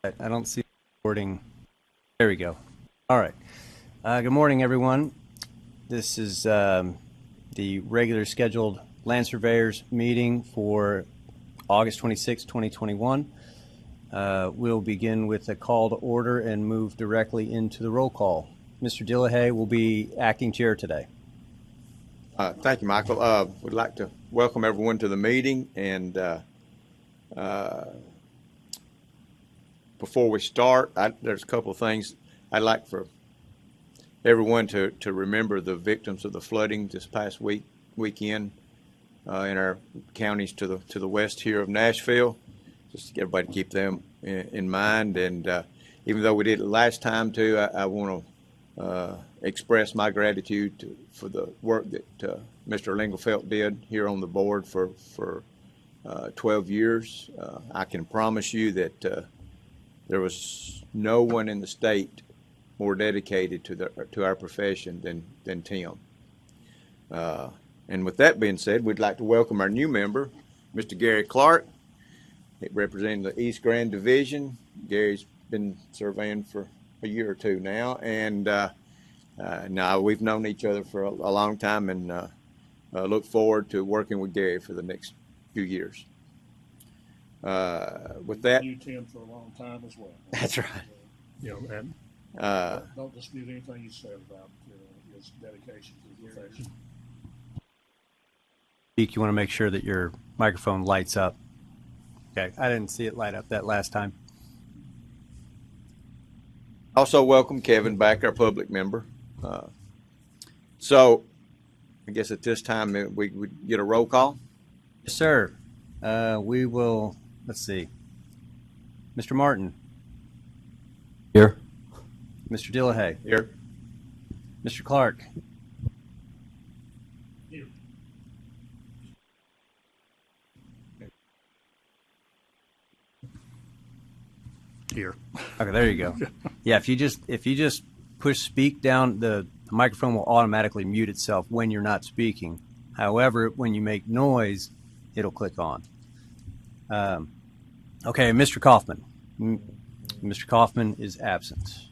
I don't see recording. There we go. All right. Good morning, everyone. This is the regular scheduled land surveyors meeting for August 26, 2021. We'll begin with a call to order and move directly into the roll call. Mr. Dillahay will be acting chair today. Thank you, Michael. We'd like to welcome everyone to the meeting, and before we start, there's a couple of things I'd like for everyone to remember the victims of the flooding this past weekend in our counties to the west here of Nashville. Just to get everybody to keep them in mind, and even though we did it last time too, I want to express my gratitude for the work that Mr. Lingelfelt did here on the board for 12 years. I can promise you that there was no one in the state more dedicated to our profession than Tim. And with that being said, we'd like to welcome our new member, Mr. Gary Clark, representing the East Grand Division. Gary's been surveying for a year or two now, and now we've known each other for a long time, and look forward to working with Gary for the next few years. With that, knew Tim for a long time as well. That's right. And don't dispute anything you said about his dedication to the profession. Speak, you want to make sure that your microphone lights up. Okay, I didn't see it light up that last time. Also welcome Kevin back, our public member. So I guess at this time we would get a roll call. Yes, sir. We will, let's see. Mr. Martin. Here. Mr. Dillahay. Here. Mr. Clark. Here. Here. Okay, there you go. Yeah, if you just push speak down, the microphone will automatically mute itself when you're not speaking. However, when you make noise, it'll click on. Okay, Mr. Kaufman. Mr. Kaufman is absent.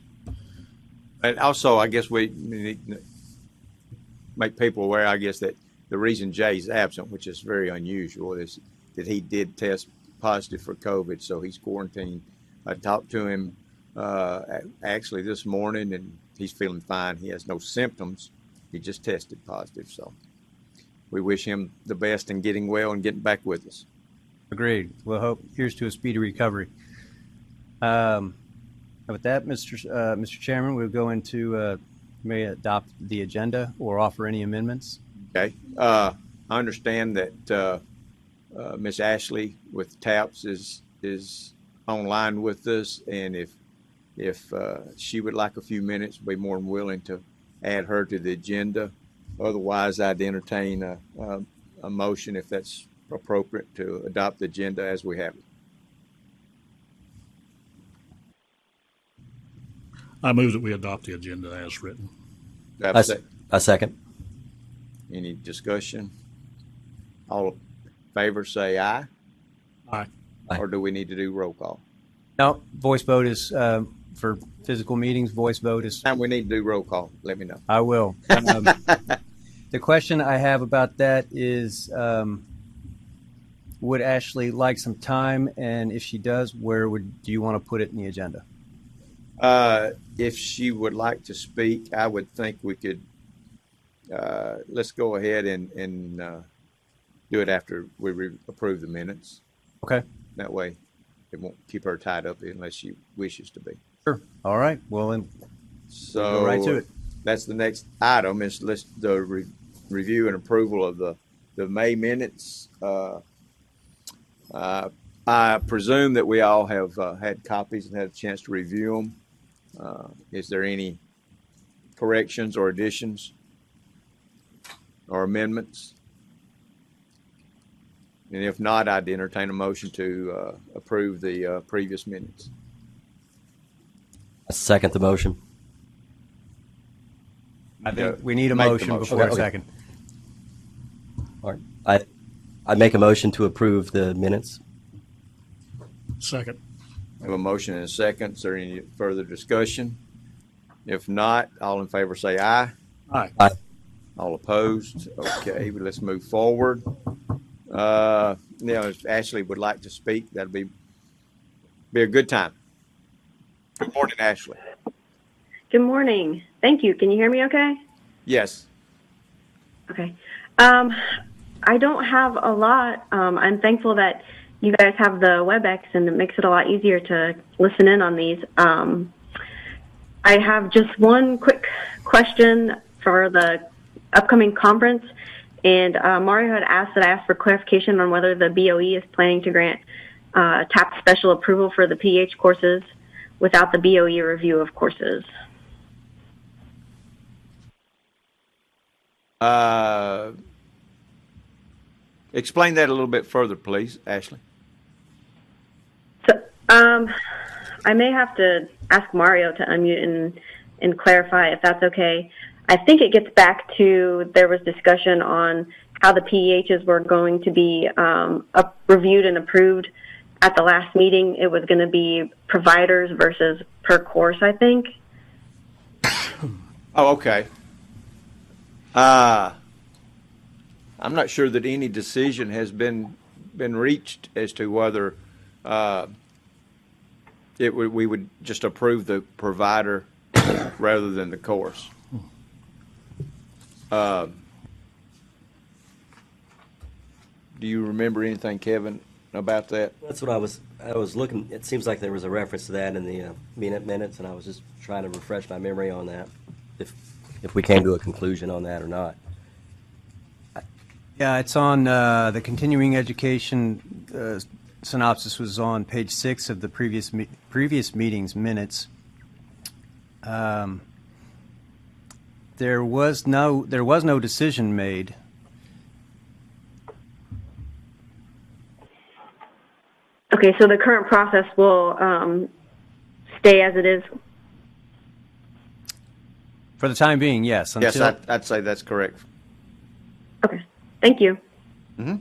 And also, I guess we need to make people aware, I guess, that the reason Jay's absent, which is very unusual, is that he did test positive for COVID, so he's quarantined. I talked to him actually this morning, and he's feeling fine. He has no symptoms. He just tested positive, so we wish him the best in getting well and getting back with us. Agreed. Well, here's to a speedy recovery. With that, Mr. Chairman, we'll go into may adopt the agenda or offer any amendments. Okay. I understand that Miss Ashley with TAPS is online with us, and if she would like a few minutes, be more than willing to add her to the agenda. Otherwise, I'd entertain a motion, if that's appropriate, to adopt the agenda as we have it. I move that we adopt the agenda as written. I second. Any discussion? All in favor say aye. Aye. Or do we need to do roll call? No, voice vote is for physical meetings. Voice vote is. Time we need to do roll call, let me know. I will. The question I have about that is, would Ashley like some time? And if she does, do you want to put it in the agenda? If she would like to speak, I would think we could, let's go ahead and do it after we approve the minutes. Okay. That way it won't keep her tied up unless she wishes to be. Sure. All right. Well, then So go right to it. That's the next item, is the review and approval of the May minutes. I presume that we all have had copies and had a chance to review them. Is there any corrections or additions or amendments? And if not, I'd entertain a motion to approve the previous minutes. I second the motion. I think we need a Make the motion motion. before a Okay. second. All right. I make a motion to approve the minutes. Second. We have a motion and a second. Is there any further discussion? If not, all in favor say aye. Aye. Aye. All opposed? Okay, but let's move forward. If Ashley would like to speak, that'd be a good time. Good morning, Ashley. Good morning. Thank you. Can you hear me okay? Yes. Okay. I don't have a lot. I'm thankful that you guys have the WebEx and it makes it a lot easier to listen in on these. I have just one quick question for the upcoming conference. And Mario had asked that I ask for clarification on whether the BOE is planning to grant TAP special approval for the PH courses without the BOE review of courses. Explain that a little bit further, please, Ashley. So, I may have to ask Mario to unmute and clarify if that's okay. I think it gets back to there was discussion on how the PEHs were going to be reviewed and approved at the last meeting. It was going to be providers versus per course, I think. Oh, okay. I'm not sure that any decision has been reached as to whether we would just approve the provider rather than the course. Do you remember anything, Kevin, about that? That's what I was looking. It seems like there was a reference to that in the minutes, and I was just trying to refresh my memory on that, if we came to a conclusion on that or not. Yeah, it's on the continuing education synopsis was on page 6 of the previous meeting's minutes. There was no decision made. Okay, so the current process will stay as it is? For the time being, yes. Yes, I'd say that's correct. Okay, thank you. Mm-hmm.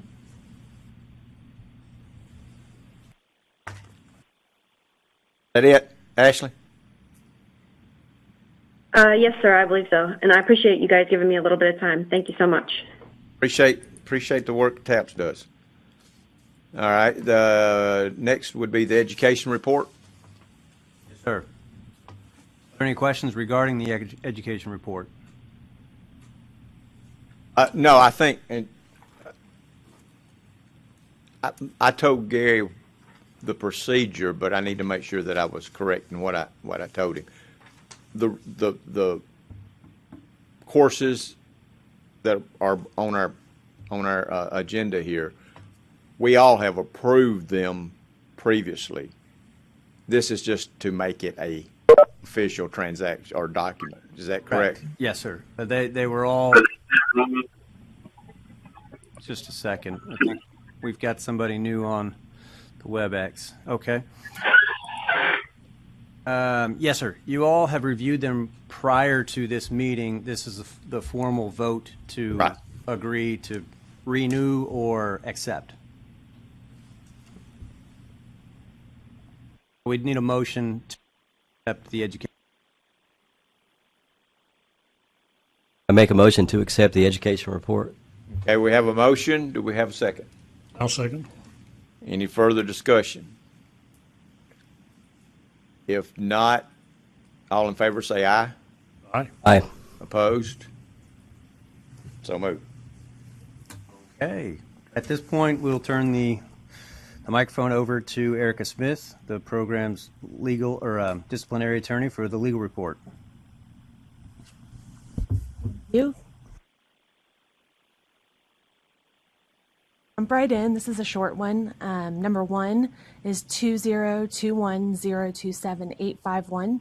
That it, Ashley? Yes, sir, I believe so. And I appreciate you guys giving me a little bit of time. Thank you so much. Appreciate the work TAPS does. All right. The next would be the education report. Yes, sir. Are there any questions regarding the education report? No, I think, and I told Gary the procedure, but I need to make sure that I was correct in what I told him. The courses that are on our agenda here, we all have approved them previously. This is just to make it a official transaction or document. Is that correct? Yes, sir. They were all. Just a second. I think we've got somebody new on the WebEx. Okay. Yes, sir. You all have reviewed them prior to this meeting. This is the formal vote to agree to renew or accept. We'd need a motion to accept the education. I make a motion to accept the education report. Okay, we have a motion. Do we have a second? I'll second. Any further discussion? If not, all in favor say aye. Aye. Aye. Opposed? So moved. Okay. At this point, we'll turn the microphone over to Erica Smith, the program's legal or disciplinary attorney for the legal report. You. Jump right in. This is a short one. Number 1 is 2021027851.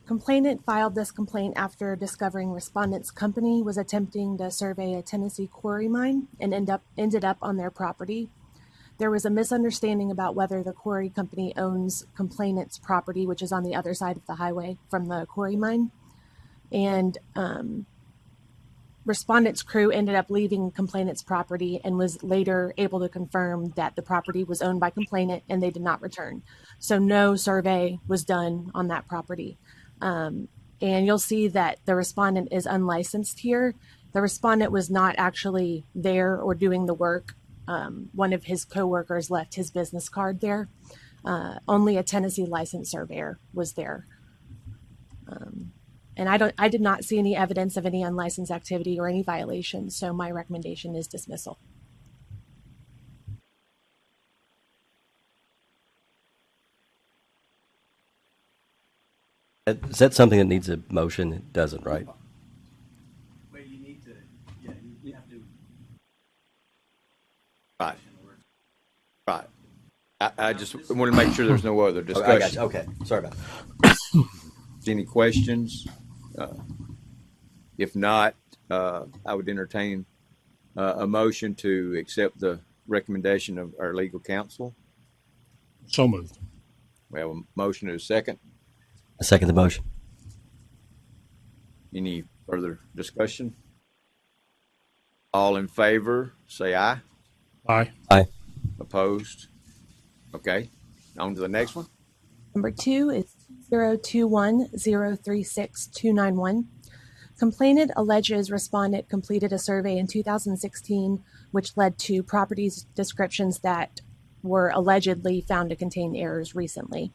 Complainant filed this complaint after discovering respondent's company was attempting to survey a Tennessee quarry mine and ended up on their property. There was a misunderstanding about whether the quarry company owns complainant's property, which is on the other side of the highway from the quarry mine. And respondent's crew ended up leaving complainant's property and was later able to confirm that the property was owned by complainant and they did not return. So no survey was done on that property. And you'll see that the respondent is unlicensed here. The respondent was not actually there or doing the work. One of his coworkers left his business card there. Only a Tennessee licensed surveyor was there. And I did not see any evidence of any unlicensed activity or any violations, so my recommendation is dismissal. Is that something that needs a motion? It doesn't, right? Well, you need to, yeah, you have to. Right. Right. I just want to make sure there's no other I got you. discussion. Okay, sorry about that. Any questions? If not, I would entertain a motion to accept the recommendation of our legal counsel. So moved. We have a motion and a second. I second the motion. Any further discussion? All in favor, say aye. Aye. Aye. Opposed? Okay. On to the next one. Number 2 is 021036291. Complainant alleges respondent completed a survey in 2016, which led to properties descriptions that were allegedly found to contain errors recently.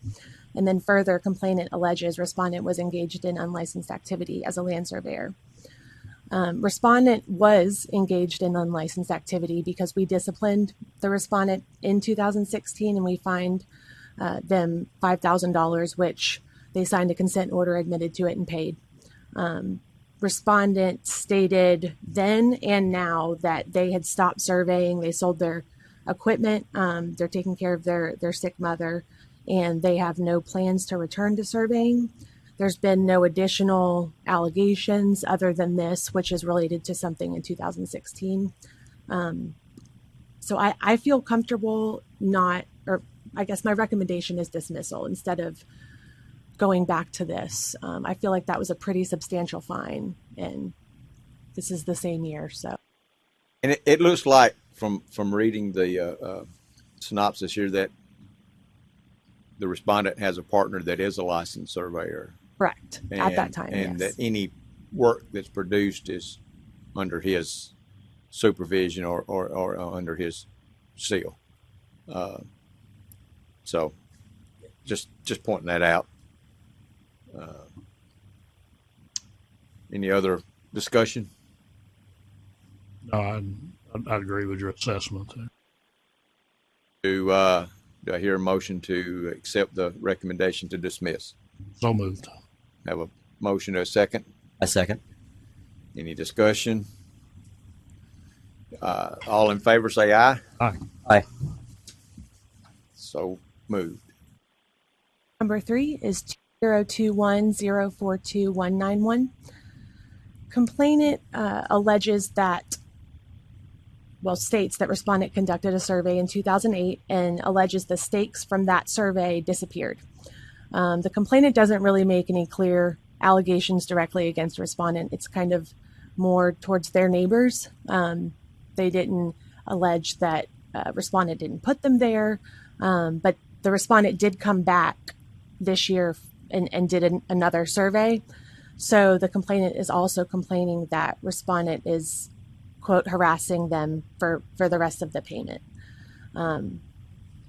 And then further, complainant alleges respondent was engaged in unlicensed activity as a land surveyor. Respondent was engaged in unlicensed activity because we disciplined the respondent in 2016 and we fined them $5,000, which they signed a consent order, admitted to it, and paid. Respondent stated then and now that they had stopped surveying. They sold their equipment. They're taking care of their sick mother, and they have no plans to return to surveying. There's been no additional allegations other than this, which is related to something in 2016. So I feel comfortable I guess my recommendation is dismissal instead of going back to this. I feel like that was a pretty substantial fine, and this is the same year. So, And it looks like from reading the synopsis here that the respondent has a partner that is a licensed surveyor. correct, at that time, And yes. that any work that's produced is under his supervision or under his seal. So just pointing that out. Any other discussion? No, I'd agree with your assessment there. Do I hear a motion to accept the recommendation to dismiss? So moved. Have a motion to a second. I second. Any discussion? All in favor say aye. Aye. Aye. So moved. Number 3 is 021042191. Complainant states that respondent conducted a survey in 2008 and alleges the stakes from that survey disappeared. The complainant doesn't really make any clear allegations directly against respondent. It's kind of more towards their neighbors. They didn't allege that respondent didn't put them there, but the respondent did come back this year and did another survey. So the complainant is also complaining that respondent is, quote, harassing them for the rest of the payment. And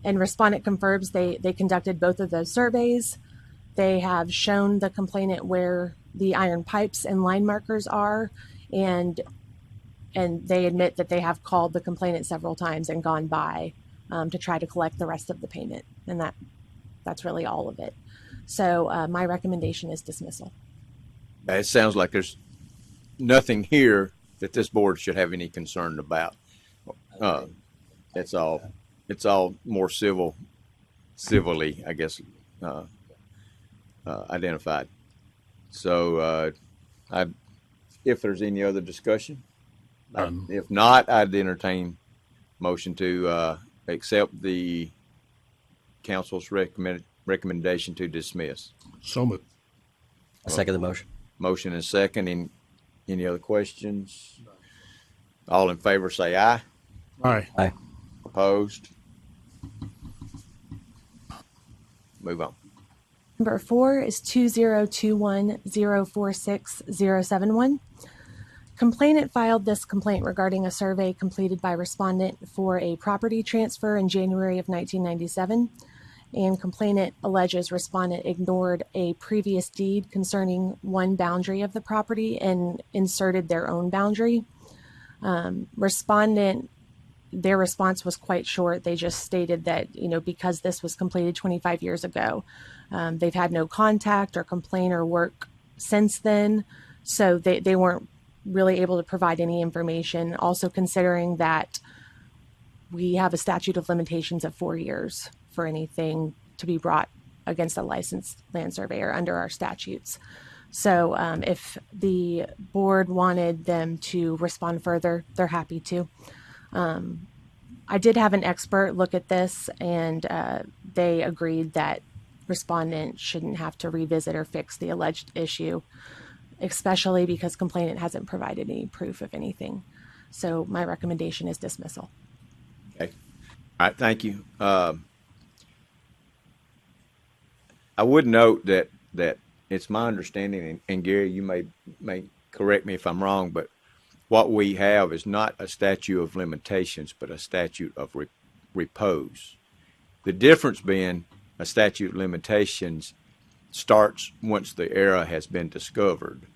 respondent confirms they conducted both of those surveys. They have shown the complainant where the iron pipes and line markers are, and they admit that they have called the complainant several times and gone by to try to collect the rest of the payment. And that's really all of it. So my recommendation is dismissal. It sounds like there's nothing here that this board should have any concern about. It's all more civilly, I guess, identified. So, if there's any other discussion, if not, I'd entertain motion to accept the council's recommendation to dismiss. So moved. I second the motion. Motion and second. Any other questions? All in favor say aye. Aye. Aye. Opposed? Move on. Number 4 is 2021046071. Complainant filed this complaint regarding a survey completed by respondent for a property transfer in January of 1997, and complainant alleges respondent ignored a previous deed concerning one boundary of the property and inserted their own boundary. Respondent, their response was quite short. They just stated that, because this was completed 25 years ago, they've had no contact or complaint or work since then, so they weren't really able to provide any information. Also considering that we have a statute of limitations of 4 years for anything to be brought against a licensed land surveyor under our statutes. So if the board wanted them to respond further, they're happy to. I did have an expert look at this, and they agreed that respondent shouldn't have to revisit or fix the alleged issue, especially because complainant hasn't provided any proof of anything. So my recommendation is dismissal. Okay. All right, thank you. I would note that it's my understanding, and Gary, you may correct me if I'm wrong, but what we have is not a statute of limitations, but a statute of repose. The difference being a statute of limitations starts once the error has been discovered.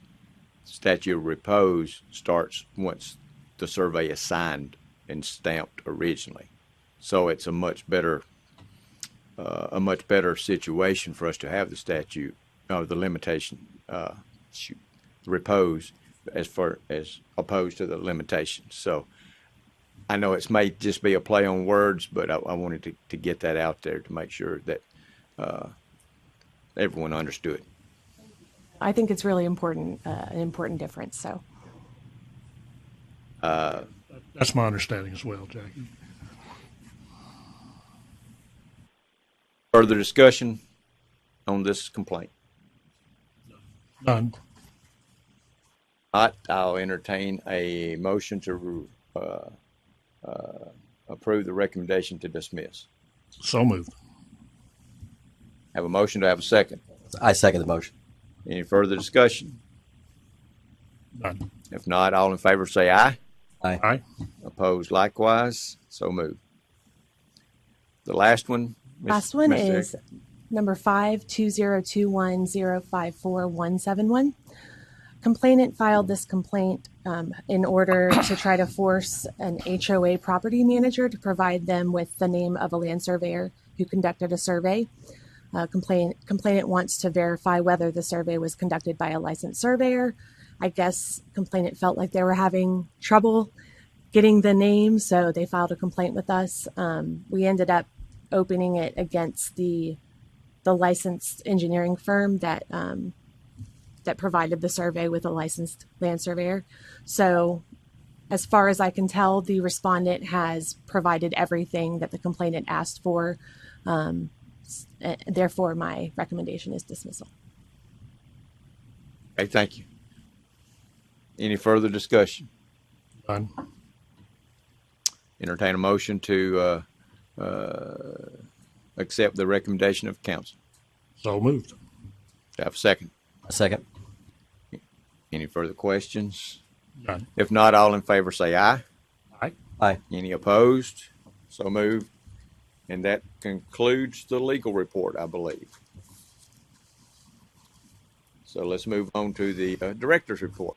Statute of repose starts once the survey is signed and stamped originally. So it's a much better situation for us to have the statute of the limitation repose as opposed to the limitations. So I know it may just be a play on words, but I wanted to get that out there to make sure that everyone understood. I think it's really important, an important difference. So That's my understanding as well, Jackie. Further discussion on this complaint? None. I'll entertain a motion to approve the recommendation to dismiss. So moved. Have a motion to have a second. I second the motion. Any further discussion? None. If not, all in favor say aye. Aye. Aye. Opposed likewise. So moved. The last one. last one Ms. is number 5, 2021054171. Complainant filed this complaint in order to try to force an HOA property manager to provide them with the name of a land surveyor who conducted a survey. Complainant wants to verify whether the survey was conducted by a licensed surveyor. I guess complainant felt like they were having trouble getting the name, so they filed a complaint with us. We ended up opening it against the licensed engineering firm that provided the survey with a licensed land surveyor. So as far as I can tell, the respondent has provided everything that the complainant asked for. Therefore, my recommendation is dismissal. Okay, thank you. Any further discussion? None. Entertain a motion to accept the recommendation of council. So moved. Do I have a second? A second. Any further questions? None. If not, all in favor say aye. Aye. Aye. Any opposed? So moved. And that concludes the legal report, I believe. So let's move on to the director's report.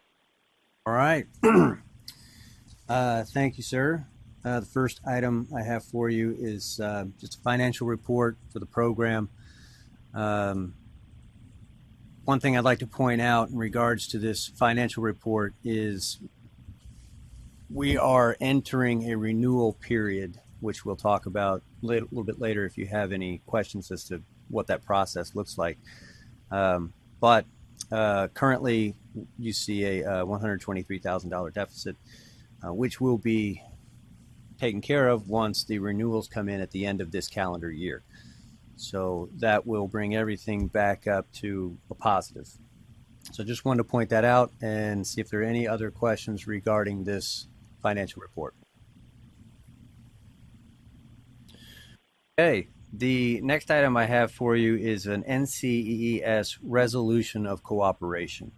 All right. Thank you, sir. The first item I have for you is just a financial report for the program. One thing I'd like to point out in regards to this financial report is we are entering a renewal period, which we'll talk about a little bit later if you have any questions as to what that process looks like. But currently, you see a $123,000 deficit, which will be taken care of once the renewals come in at the end of this calendar year. So that will bring everything back up to a positive. So just wanted to point that out and see if there are any other questions regarding this financial report. Okay, the next item I have for you is an NCEES resolution of cooperation.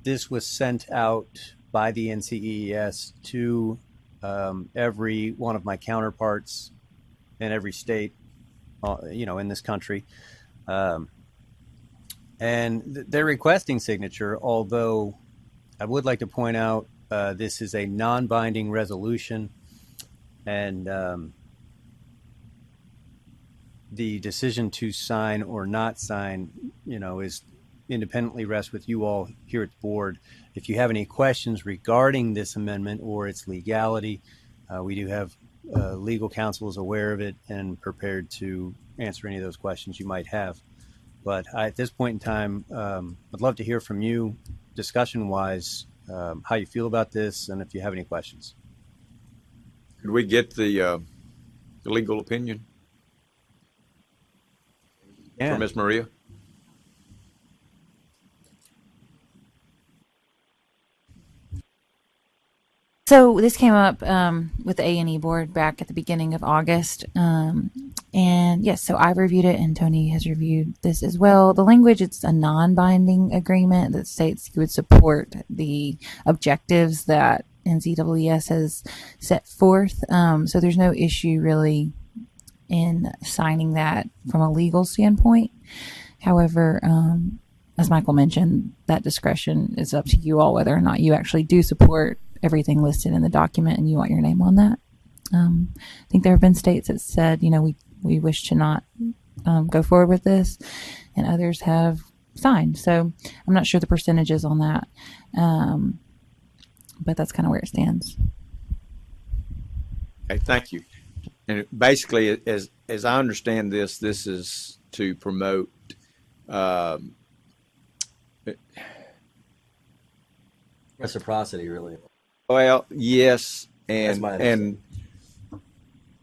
This was sent out by the NCEES to every one of my counterparts in every state, in this country. And they're requesting signature, although I would like to point out this is a non-binding resolution, and the decision to sign or not sign, is independently rests with you all here at the board. If you have any questions regarding this amendment or its legality, we do have legal counsel is aware of it and prepared to answer any of those questions you might have. But at this point in time, I'd love to hear from you, discussion-wise, how you feel about this, and if you have any questions. Could we get the legal opinion from Ms. Maria? So this came up with the A&E board back at the beginning of August. And yes, so I've reviewed it and Tony has reviewed this as well. The language, it's a non-binding agreement that states you would support the objectives that NCEES has set forth. So there's no issue really in signing that from a legal standpoint. However, as Michael mentioned, that discretion is up to you all whether or not you actually do support everything listed in the document and you want your name on that. I think there have been states that said, we wish to not go forward with this, and others have signed. So I'm not sure the percentages on that, but that's kind of where it stands. Okay, thank you. And basically, as I understand this is to promote Reciprocity, really. well, yes, and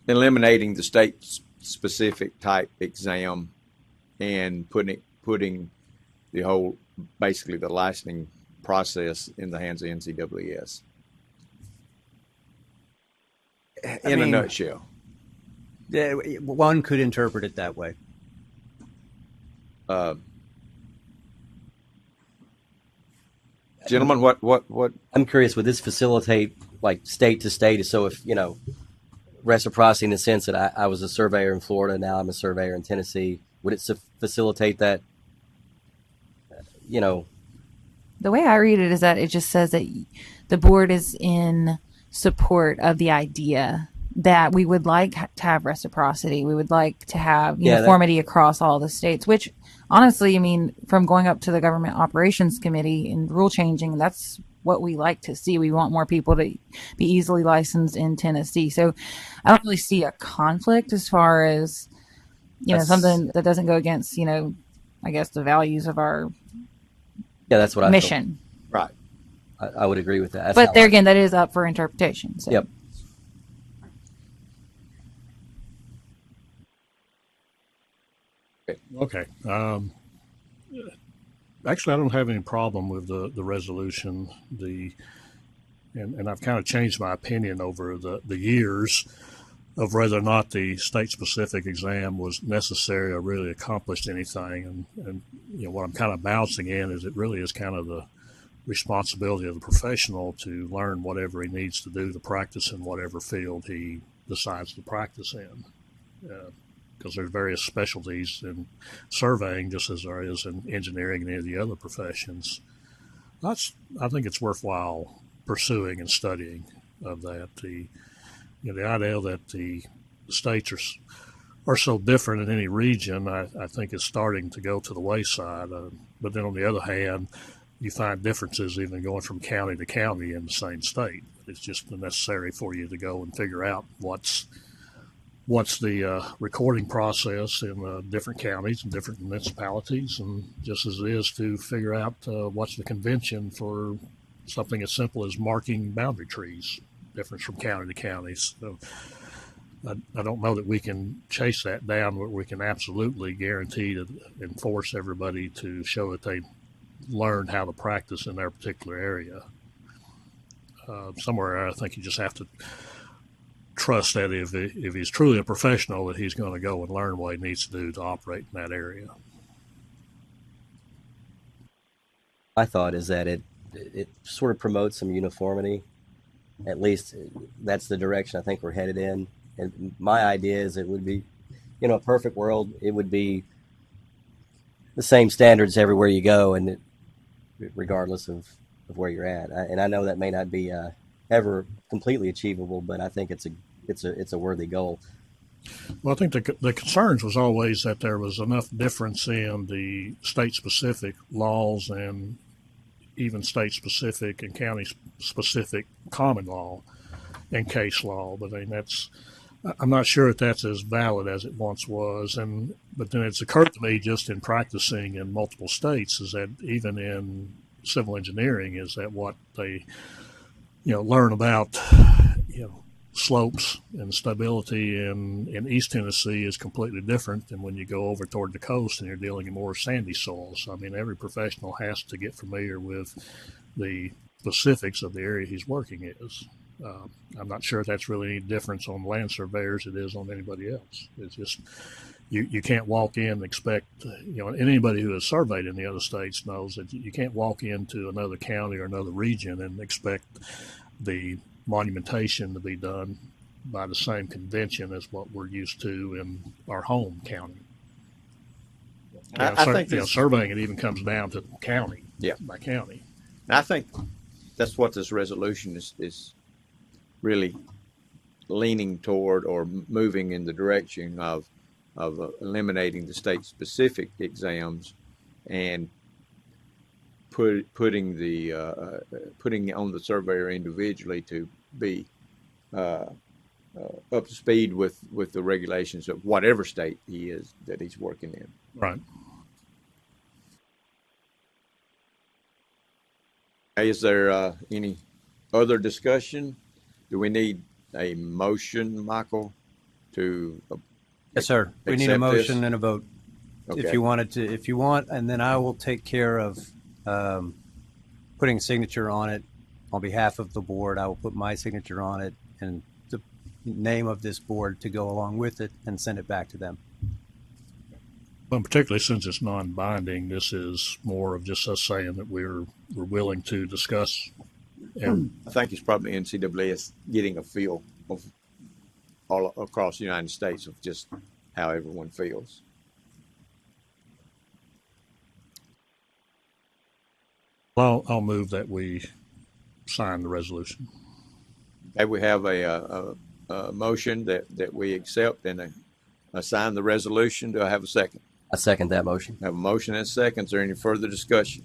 eliminating the state-specific type exam and putting the whole, basically the licensing process in the hands of NCEES. In a nutshell. Yeah, one could interpret it that way. Gentlemen, what? I'm curious, would this facilitate like state to state? So if, reciprocity in the sense that I was a surveyor in Florida, now I'm a surveyor in Tennessee, would it facilitate that, The way I read it is that it just says that the board is in support of the idea that we would like to have reciprocity. We would like to have uniformity across all the states, which honestly, from going up to the Government Operations Committee and rule changing, that's what we like to see. We want more people to be easily licensed in Tennessee. So I don't really see a conflict as far as, something that doesn't go against, I guess the values of our that's what mission. Right. I would agree with that. That's but there again, that is up for interpretation. So. Yep. Okay. Actually, I don't have any problem with the resolution. And I've kind of changed my opinion over the years of whether or not the state-specific exam was necessary or really accomplished anything. And what I'm kind of bouncing in is it really is kind of the responsibility of the professional to learn whatever he needs to do to practice in whatever field he decides to practice in. Because there's various specialties in surveying, just as there is in engineering and any of the other professions. I think it's worthwhile pursuing and studying of that. The idea that the states are so different in any region, I think is starting to go to the wayside. But then on the other hand, you find differences even going from county to county in the same state. It's just necessary for you to go and figure out what's the recording process in different counties and different municipalities, and just as it is to figure out what's the convention for something as simple as marking boundary trees, difference from county to county. So I don't know that we can chase that down where we can absolutely guarantee to enforce everybody to show that they learned how to practice in their particular area. Somewhere I think you just have to trust that if he's truly a professional, that he's going to go and learn what he needs to do to operate in that area. My thought is that it sort of promotes some uniformity. At least that's the direction I think we're headed in. And my idea is it would be, a perfect world, it would be the same standards everywhere you go, and regardless of where you're at. And I know that may not be ever completely achievable, but I think it's a worthy goal. Well, I think the concerns was always that there was enough difference in the state-specific laws and even state-specific and county-specific common law and case law. But I mean, I'm not sure if that's as valid as it once was. But then it's occurred to me just in practicing in multiple states is that even in civil engineering is that what they, learn about, slopes and stability in East Tennessee is completely different than when you go over toward the coast and you're dealing in more sandy soils. I mean, every professional has to get familiar with the specifics of the area he's working is. I'm not sure if that's really any difference on land surveyors it is on anybody else. It's just you can't walk in and expect, and anybody who has surveyed in the other states knows that you can't walk into another county or another region and expect the monumentation to be done by the same convention as what we're used to in our home county. I think surveying it even comes down to county by county. I think that's what this resolution is really leaning toward or moving in the direction of eliminating the state-specific exams and putting on the surveyor individually to be up to speed with the regulations of whatever state that he's working in. Right. Is there any other discussion? Do we need a motion, Michael, to? Yes, sir. We need a motion and a vote. Okay. If you want, and then I will take care of putting a signature on it on behalf of the board. I will put my signature on it and the name of this board to go along with it and send it back to them. Well, particularly since it's non-binding, this is more of just us saying that we're willing to discuss. And I think it's probably NCAA is getting a feel of all across the United States of just how everyone feels. I'll move that we sign the resolution. Okay, we have a motion that we accept and sign the resolution. Do I have a second? I second that motion. I have a motion and a second. Is there any further discussion?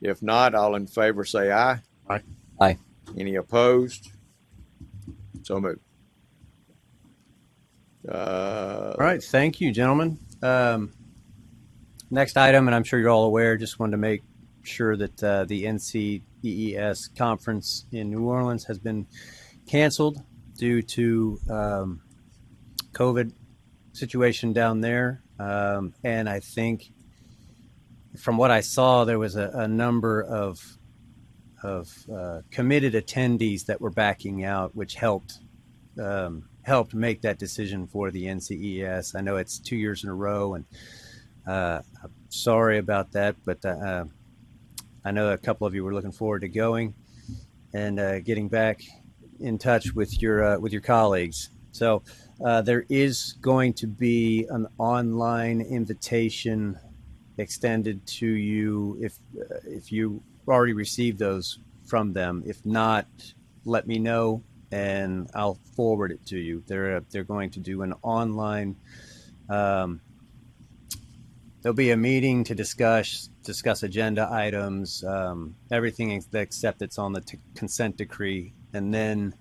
If not, all in favor say aye. Aye. Aye. Any opposed? So moved. All right. Thank you, gentlemen. Next item, and I'm sure you're all aware, just wanted to make sure that the NCEES conference in New Orleans has been canceled due to COVID situation down there. And I think from what I saw, there was a number of committed attendees that were backing out, which helped make that decision for the NCES. I know it's 2 years in a row, and I'm sorry about that, but I know a couple of you were looking forward to going and getting back in touch with your colleagues. So there is going to be an online invitation extended to you if you already received those from them. If not, let me know and I'll forward it to you. They're going to do an online. There'll be a meeting to discuss agenda items, everything except it's on the consent decree, and then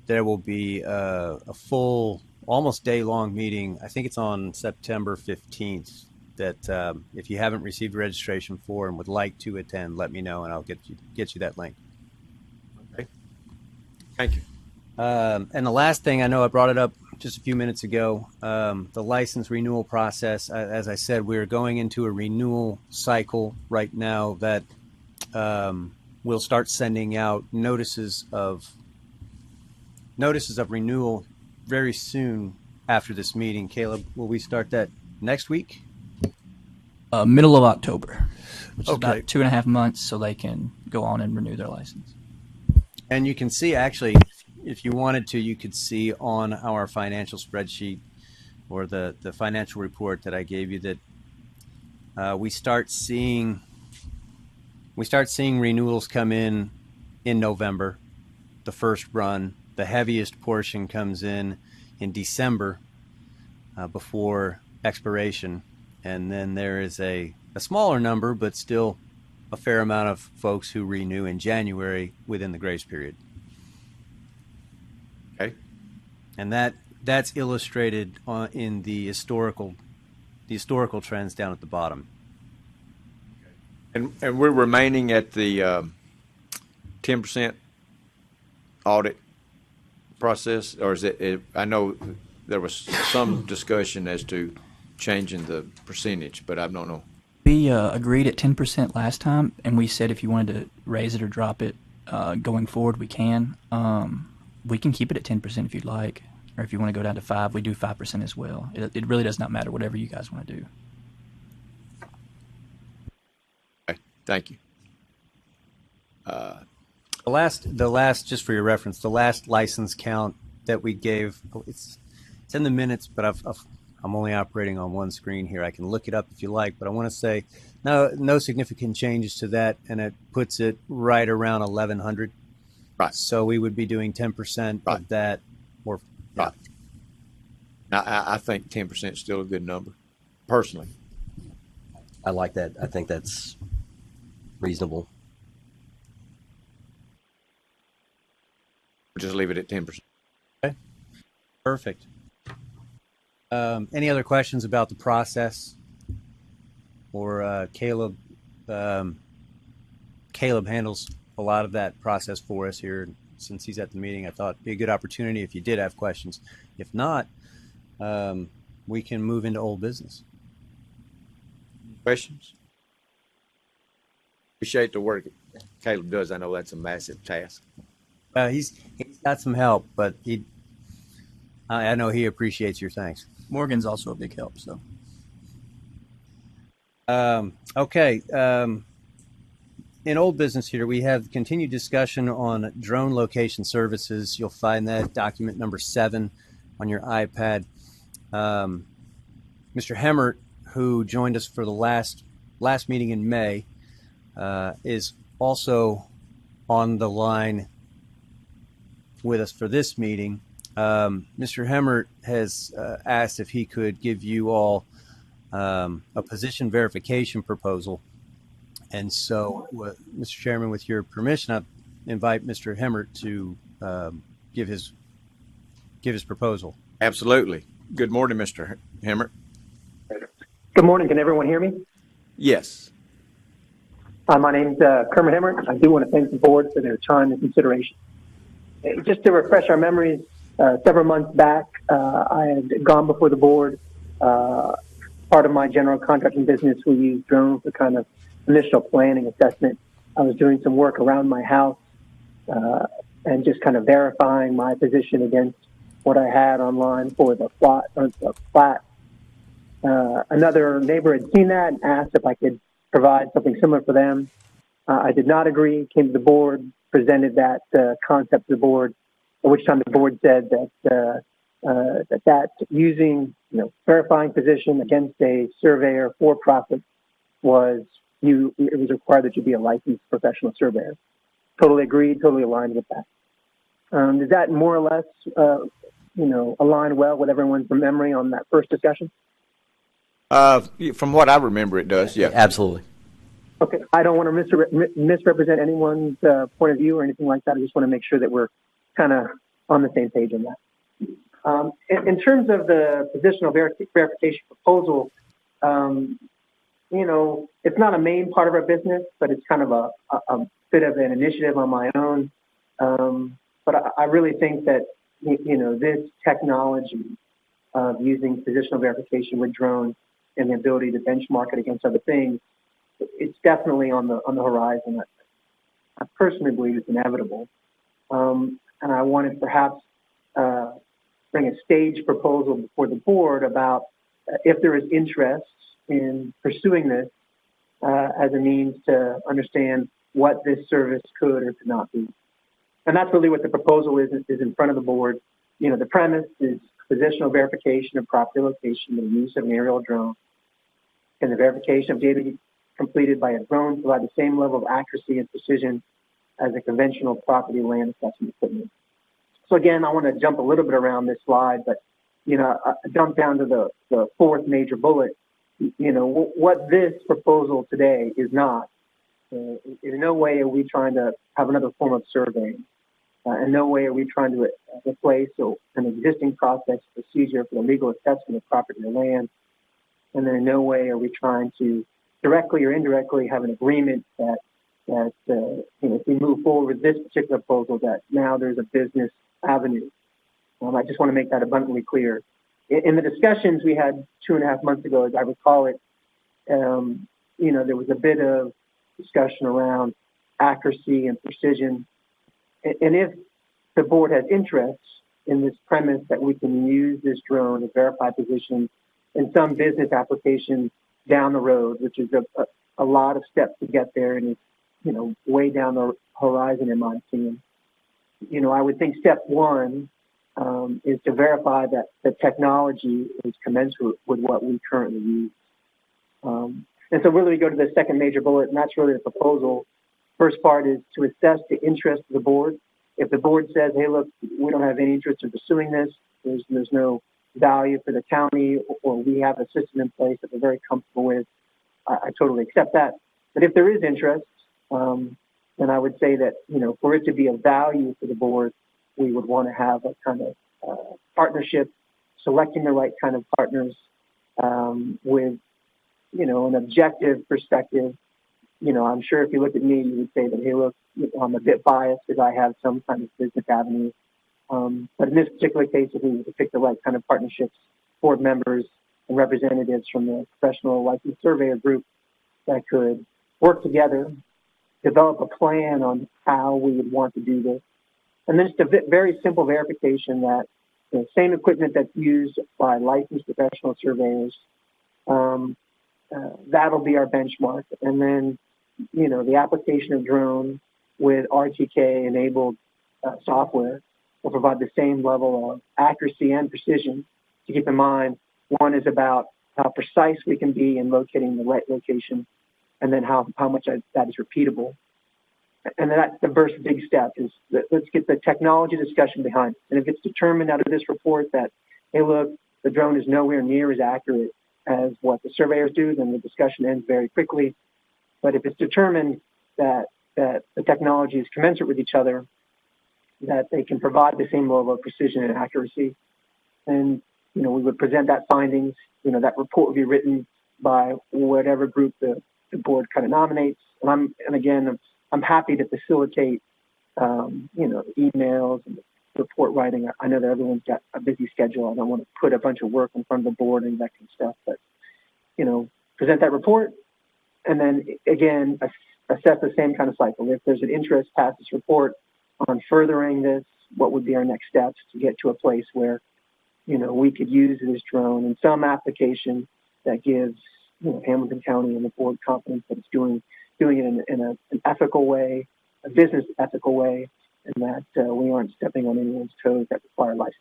there will be a full, almost day-long meeting. I think it's on September 15th. That if you haven't received registration for and would like to attend, let me know and I'll get you that link. Okay. Thank you. And the last thing, I know I brought it up just a few minutes ago, the license renewal process. As I said, we're going into a renewal cycle right now that we'll start sending out notices of renewal very soon after this meeting. Caleb, will we start that next week? Middle of October, which is Okay. about 2.5 months, so they can go on and renew their license. And you can see, actually, if you wanted to, you could see on our financial spreadsheet or the financial report that I gave you that we start seeing renewals come in November, the first run. The heaviest portion comes in December before expiration. And then there is a smaller number, but still a fair amount of folks who renew in January within the grace period. Okay. And that's illustrated in the historical trends down at the bottom. And we're remaining at the 10% audit process, or is it? I know there was some discussion as to changing the percentage, but I don't know. We agreed at 10% last time, and we said if you wanted to raise it or drop it going forward, we can. We can keep it at 10% if you'd like, or if you want to go down to 5%, we do 5% as well. It really does not matter, whatever you guys want to do. Okay, thank you. The last, just for your reference, the last license count that we gave, it's in the minutes, but I'm only operating on one screen here. I can look it up if you like, but I want to say no significant changes to that, and it puts it right around 1,100. Right. So we would be doing 10% Right. of that, or Right. Now, I think 10% is still a good number, personally. I like that. I think that's reasonable. We'll just leave it at 10%. Okay. Perfect. Any other questions about the process? Or Caleb? Caleb handles a lot of that process for us here. Since he's at the meeting, I thought it'd be a good opportunity if you did have questions. If not, we can move into old business. Questions? Appreciate the work Caleb does. I know that's a massive task. He's got some help, but I know he appreciates your thanks. Morgan's also a big help, so. Okay. In old business here, we have continued discussion on drone location services. You'll find that document number 7 on your iPad. Mr. Hemmert, who joined us for the last meeting in May, is also on the line with us for this meeting. Mr. Hemmert has asked if he could give you all a position verification proposal. And so, Mr. Chairman, with your permission, I invite Mr. Hemmert to give his proposal. Absolutely. Good morning, Mr. Hemmert. Good morning. Can everyone hear me? Yes. My name's Kermit Hemmert. I do want to thank the board for their time and consideration. Just to refresh our memories, several months back, I had gone before the board. Part of my general contracting business, we use drones for kind of initial planning assessment. I was doing some work around my house and just kind of verifying my position against what I had online for the plot. Another neighbor had seen that and asked if I could provide something similar for them. I did not agree, came to the board, presented that concept to the board, at which time the board said that using, verifying position against a surveyor for profit it was required that you be a licensed professional surveyor. Totally agreed, totally aligned with that. Does that more or less, align well with everyone's memory on that first discussion? From what I remember, it does, yeah. Absolutely. Okay, I don't want to misrepresent anyone's point of view or anything like that. I just want to make sure that we're kind of on the same page on that. In terms of the positional verification proposal, it's not a main part of our business, but it's kind of a bit of an initiative on my own. but I really think that, this technology of using positional verification with drones and the ability to benchmark it against other things, it's definitely on the horizon. I personally believe it's inevitable. And I wanted to perhaps bring a stage proposal before the board about if there is interest in pursuing this as a means to understand what this service could or could not be. And that's really what the proposal is in front of the board. The premise is positional verification of property location and use of an aerial drone. And the verification of data completed by a drone provide the same level of accuracy and precision as a conventional property land assessment equipment. So again, I want to jump a little bit around this slide, but I jump down to the fourth major bullet. What this proposal today is not. In no way are we trying to have another form of surveying. In no way are we trying to replace an existing process procedure for the legal assessment of property or land. And then in no way are we trying to directly or indirectly have an agreement that if we move forward with this particular proposal, that now there's a business avenue. I just want to make that abundantly clear. In the discussions we had 2.5 months ago, as I recall it, there was a bit of discussion around accuracy and precision. And if the board has interest in this premise that we can use this drone to verify position in some business application down the road, which is a lot of steps to get there, and it's way down the horizon in my opinion. I would think step one is to verify that the technology is commensurate with what we currently use. And so really we go to the second major bullet, and that's really the proposal. First part is to assess the interest of the board. If the board says, hey, look, we don't have any interest in pursuing this, there's no value for the county, or we have a system in place that we're very comfortable with, I totally accept that. But if there is interest, then I would say that, for it to be of value for the board, we would want to have a kind of partnership, selecting the right kind of partners with, an objective perspective. I'm sure if you look at me, you would say that, hey, look, I'm a bit biased because I have some kind of business avenue. But in this particular case, if we were to pick the right kind of partnerships, board members and representatives from the professional licensed surveyor group that could work together, develop a plan on how we would want to do this. And then just a very simple verification that the same equipment that's used by licensed professional surveyors, that'll be our benchmark. And then, the application of drone with RTK-enabled software will provide the same level of accuracy and precision. To keep in mind, one is about how precise we can be in locating the right location, and then how much that is repeatable. And that's the first big step, is that let's get the technology discussion behind it. And if it's determined out of this report that, hey, look, the drone is nowhere near as accurate as what the surveyors do, then the discussion ends very quickly. But if it's determined that the technology is commensurate with each other, that they can provide the same level of precision and accuracy, then, we would present that findings. That report would be written by whatever group the board kind of nominates. And I'm happy to facilitate, emails and report writing. I know that everyone's got a busy schedule. I don't want to put a bunch of work in front of the board and that kind of stuff, but, present that report, and then again, assess the same kind of cycle. If there's an interest past this report on furthering this, what would be our next steps to get to a place where, we could use this drone in some application that gives, Hamilton County and the board confidence that it's doing it in an ethical way, a business ethical way, and that we aren't stepping on anyone's toes that require license.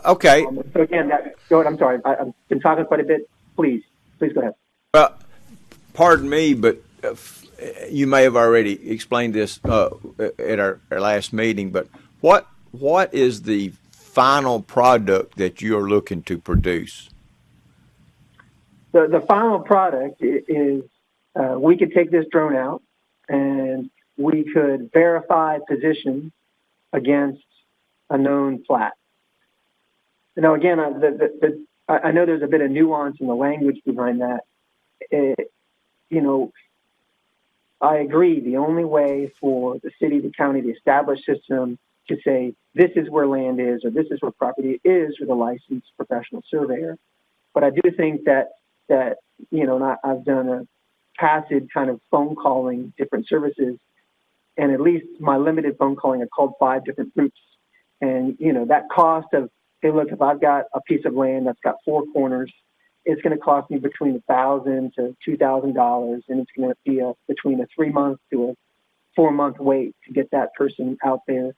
Okay. So again, go ahead. I'm sorry. I've been talking quite a bit. Please go ahead. Well, pardon me, but you may have already explained this at our last meeting, but what is the final product that you're looking to produce? The final product is we could take this drone out and we could verify position against a known plat. Again, I know there's a bit of nuance in the language behind that. I agree. The only way for the city, the county, the established system to say this is where land is or this is where property is with a licensed professional surveyor. But I do think that and I've done a passive kind of phone calling different services, and at least my limited phone calling, I called 5 different groups. And, that cost of, hey, look, if I've got a piece of land that's got 4 corners, it's going to cost me between $1,000 to $2,000, and it's going to be between a 3-month to a 4-month wait to get that person out there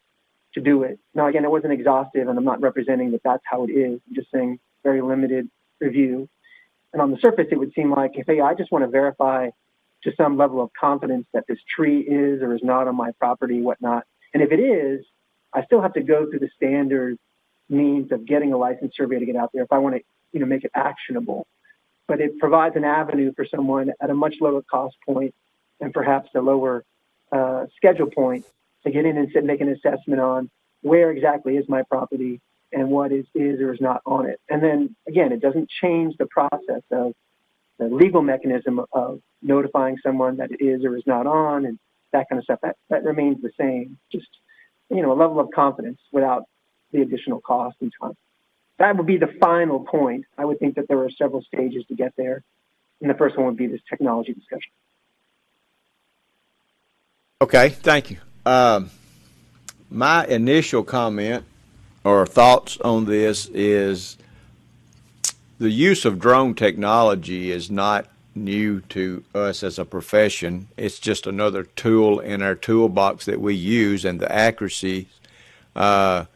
to do it. Now, again, it wasn't exhaustive, and I'm not representing that that's how it is. I'm just saying very limited review. And on the surface, it would seem like, if, hey, I just want to verify to some level of confidence that this tree is or is not on my property, whatnot. And if it is, I still have to go through the standard means of getting a licensed surveyor to get out there if I want to, make it actionable. But it provides an avenue for someone at a much lower cost point and perhaps a lower schedule point to get in and make an assessment on where exactly is my property and what is or is not on it. And then, again, it doesn't change the process of the legal mechanism of notifying someone that it is or is not on and that kind of stuff. That remains the same. Just, a level of confidence without the additional cost and time. That would be the final point. I would think that there are several stages to get there. And the first one would be this technology discussion. Okay, thank you. My initial comment or thoughts on this is the use of drone technology is not new to us as a profession. It's just another tool in our toolbox that we use, and the accuracy that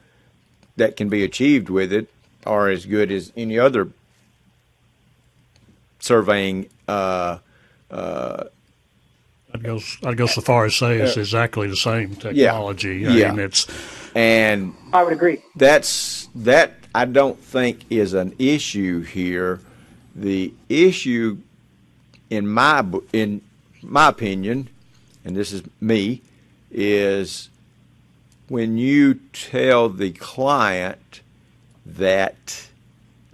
can be achieved with it are as good as any other surveying. I'd go so far as say it's exactly the same technology. Yeah. I mean, and I would agree. That I don't think is an issue here. The issue, in my opinion, and this is me, is when you tell the client that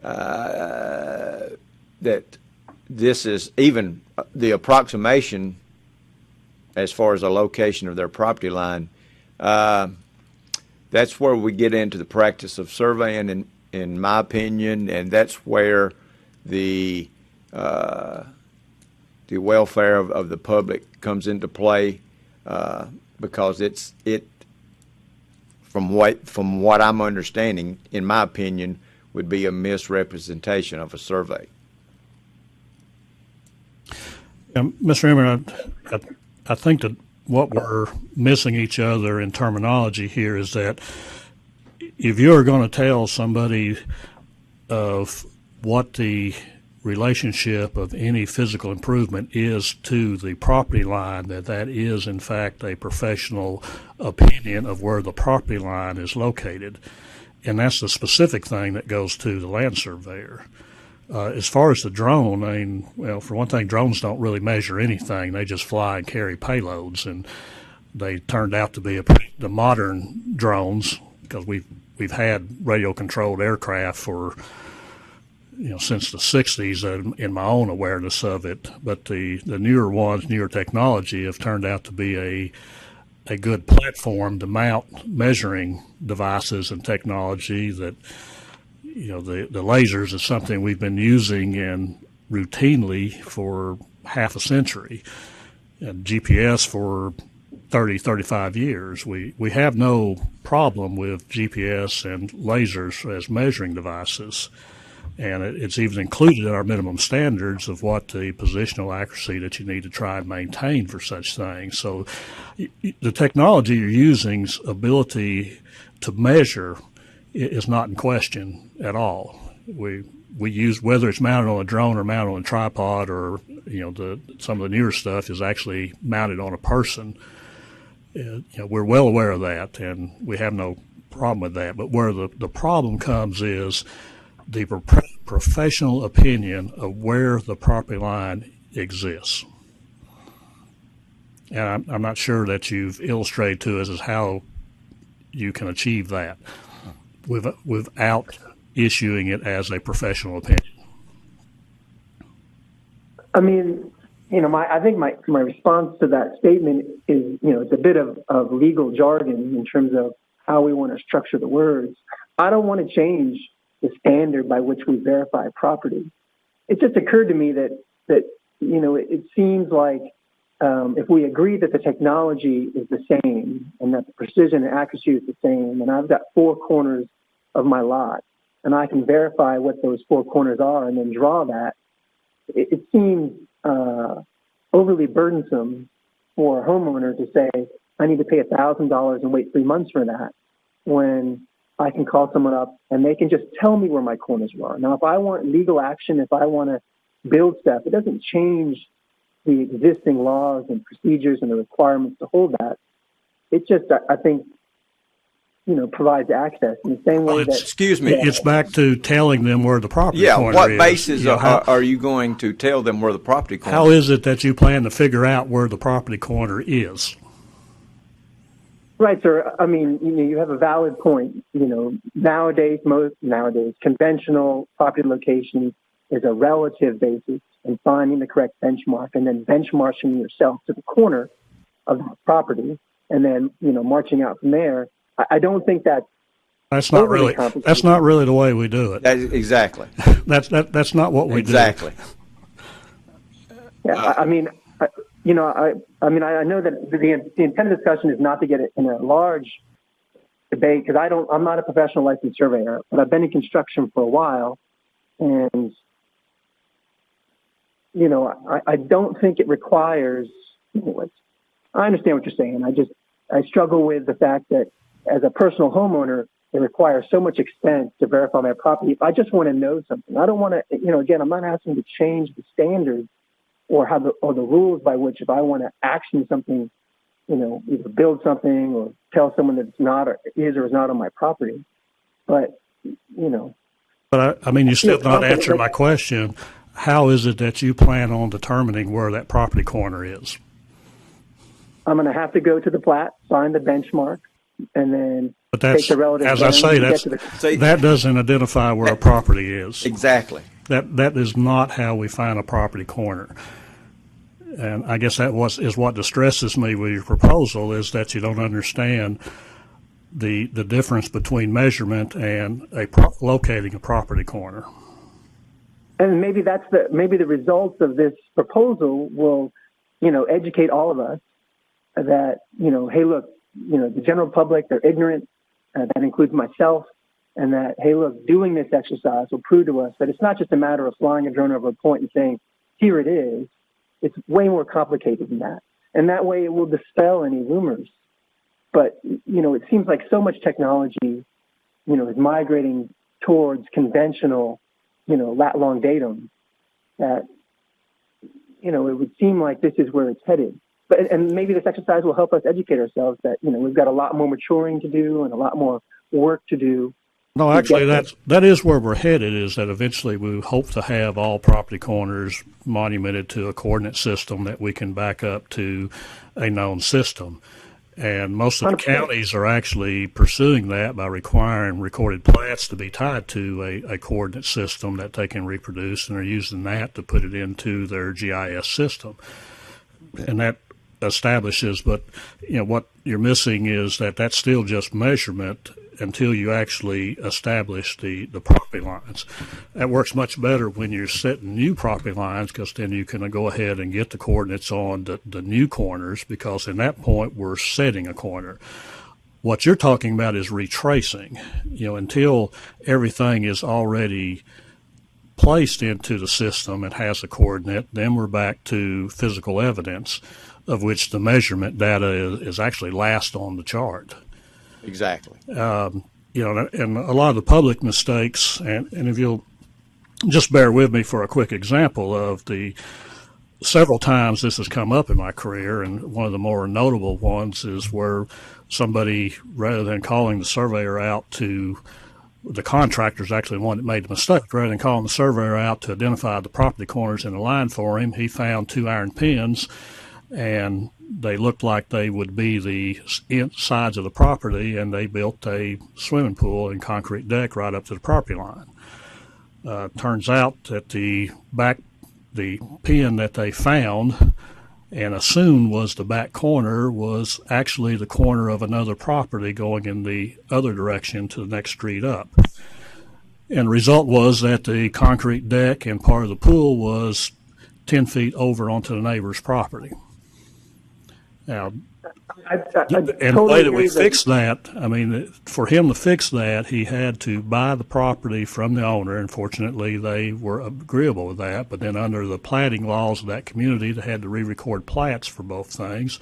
that this is even the approximation as far as the location of their property line. That's where we get into the practice of surveying, in my opinion, and that's where the welfare of the public comes into play, because it from what I'm understanding, in my opinion, would be a misrepresentation of a survey. Mr. Emmer, I think that what we're missing each other in terminology here is that if you're going to tell somebody of what the relationship of any physical improvement is to the property line, that is in fact a professional opinion of where the property line is located. And that's the specific thing that goes to the land surveyor. As far as the drone, I mean, well, for one thing, drones don't really measure anything. They just fly and carry payloads, and they turned out to be the modern drones, because we've had radio-controlled aircraft for since the 60s in my own awareness of it. But the newer ones, newer technology, have turned out to be a good platform to mount measuring devices and technology that, the lasers is something we've been using routinely for half a century, and GPS for 30, 35 years. We have no problem with GPS and lasers as measuring devices. And it's even included in our minimum standards of what the positional accuracy that you need to try and maintain for such things. So the technology you're using's ability to measure is not in question at all. We use, whether it's mounted on a drone or mounted on a tripod, or some of the newer stuff is actually mounted on a person. We're well aware of that, and we have no problem with that. But where the problem comes is the professional opinion of where the property line exists. And I'm not sure that you've illustrated to us as how you can achieve that without issuing it as a professional opinion. I mean, I think my response to that statement is, it's a bit of legal jargon in terms of how we want to structure the words. I don't want to change the standard by which we verify property. It just occurred to me that it seems like if we agree that the technology is the same and that the precision and accuracy is the same, and I've got 4 corners of my lot, and I can verify what those 4 corners are and then draw that, it seems overly burdensome for a homeowner to say, I need to pay $1,000 and wait 3 months for that, when I can call someone up and they can just tell me where my corners are. Now, if I want legal action, if I want to build stuff, it doesn't change the existing laws and procedures and the requirements to hold that. It just, I think, provides access in the same way that. Excuse me. It's back to telling them where the property corner is. Yeah, what basis are you going to tell them where the property corner is? How is it that you plan to figure out where the property corner is? Right, sir. I mean, you have a valid point. Nowadays, conventional property location is a relative basis and finding the correct benchmark and then benchmarking yourself to the corner of that property and then, marching out from there. I don't think that's not really the way we do it. Exactly. That's not what we do. Exactly. Yeah, I know that the intent of the discussion is not to get it in a large debate because I'm not a professional licensed surveyor, but I've been in construction for a while, and I don't think it requires. I understand what you're saying. I struggle with the fact that as a personal homeowner, it requires so much expense to verify my property. If I just want to know something, I don't want to. Again, I'm not asking to change the standards or the rules by which if I want to action something, either build something or tell someone that it's not or is not on my property. But But you still not answering my question. How is it that you plan on determining where that property corner is? I'm going to have to go to the plat, find the benchmark, and then take the relative. As I say, that doesn't identify where a property is. Exactly. That is not how we find a property corner. And I guess that is what distresses me with your proposal is that you don't understand the difference between measurement and locating a property corner. And maybe maybe the results of this proposal will, educate all of us that, hey, look, the general public, they're ignorant. That includes myself. And that, hey, look, doing this exercise will prove to us that it's not just a matter of flying a drone over a point and saying, here it is. It's way more complicated than that. And that way it will dispel any rumors. But, it seems like so much technology, is migrating towards conventional, lat long datum that, it would seem like this is where it's headed. And maybe this exercise will help us educate ourselves that, we've got a lot more maturing to do and a lot more work to do. No, actually, that is where we're headed, is that eventually we hope to have all property corners monumented to a coordinate system that we can back up to a known system. And most of the counties are actually pursuing that by requiring recorded plats to be tied to a coordinate system that they can reproduce, and are using that to put it into their GIS system. And that establishes, but what you're missing is that that's still just measurement until you actually establish the property lines. That works much better when you're setting new property lines, because then you can go ahead and get the coordinates on the new corners, because in that point we're setting a corner. What you're talking about is retracing. Until everything is already placed into the system and has a coordinate, then we're back to physical evidence, of which the measurement data is actually last on the chart. Exactly. And a lot of the public mistakes, and if you'll just bear with me for a quick example of the several times this has come up in my career, and one of the more notable ones is where somebody, rather than calling the surveyor out to, the contractor's actually the one that made the mistake, rather than calling the surveyor out to identify the property corners in the line for him, he found 2 iron pins, and they looked like they would be the sides of the property, and they built a swimming pool and concrete deck right up to the property line. Turns out that the pin that they found and assumed was the back corner was actually the corner of another property going in the other direction to the next street up. And the result was that the concrete deck and part of the pool was 10 feet over onto the neighbor's property. Now, I and totally the way that agree we fixed that, I mean, for him to fix that, he had to buy the property from the owner. And fortunately, they were agreeable with that. But then under the platting laws of that community, they had to re-record plats for both things.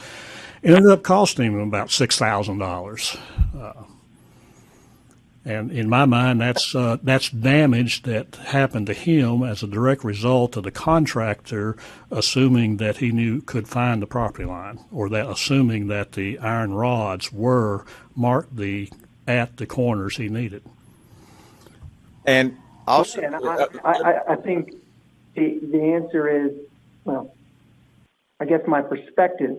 It ended up costing him about $6,000. And in my mind, that's damage that happened to him as a direct result of the contractor assuming that he could find the property line, or that assuming that the iron rods were marked at the corners he needed. And also, and I think the answer is, well, I guess my perspective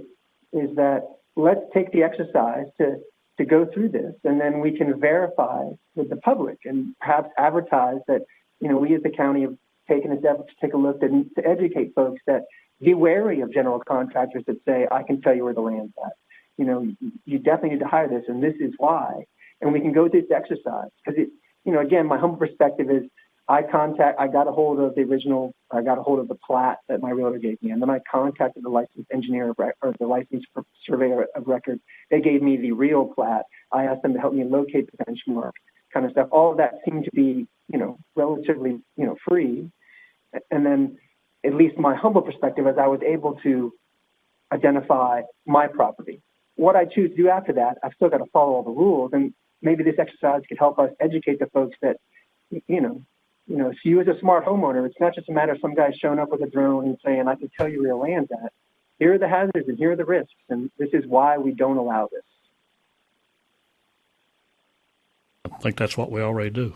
is that let's take the exercise to go through this, and then we can verify with the public and perhaps advertise that, we as the county have taken this effort to take a look and to educate folks that be wary of general contractors that say, I can tell you where the land's at. You definitely need to hire this, and this is why. And we can go through this exercise because again, my humble perspective is I got a hold of the plat that my realtor gave me, and then I contacted the licensed engineer or the licensed surveyor of record. They gave me the real plat. I asked them to help me locate the benchmark, kind of stuff. All of that seemed to be, relatively, free. And then, at least my humble perspective, is I was able to identify my property. What I choose to do after that, I've still got to follow all the rules, and maybe this exercise could help us educate the folks that, if you as a smart homeowner, it's not just a matter of some guy showing up with a drone and saying, I can tell you where your land's at. Here are the hazards and here are the risks, and this is why we don't allow this. I think that's what we already do.